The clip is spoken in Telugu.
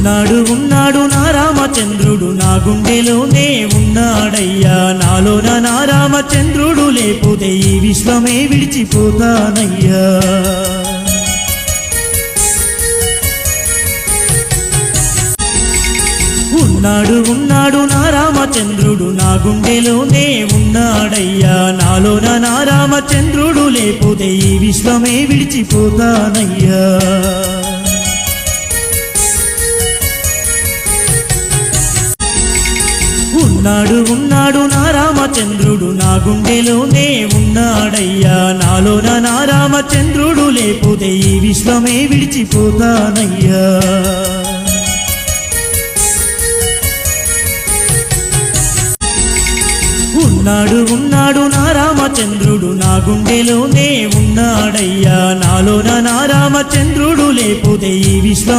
ఉన్నాడు ఉన్నాడు నా రామచంద్రుడు నా గుండెలోనే ఉన్నాడయ్యా నాలోన నా రామచంద్రుడు లేకపోతే ఈ విశ్వమే విడిచిపోతానయ్యా ఉన్నాడు ఉన్నాడు నా రామచంద్రుడు నా గుండెలోనే ఉన్నాడయ్యా నాలోన నా రామచంద్రుడు లేకపోతే ఈ విశ్వమే విడిచిపోతానయ్యా ఉన్నాడు ఉన్నాడు నా రామచంద్రుడు నా గుండెలోనే ఉన్నాడయ్యా నాలోన నా రామచంద్రుడు లేకపోతే ఈ విశ్వమే విడిచిపోతానయ్యా ఉన్నాడు ఉన్నాడు నా రామచంద్రుడు నా గుండెలోనే ఉన్నాడయ్యా నాలోన నా రామచంద్రుడు లేకపోతే ఈ విశ్వం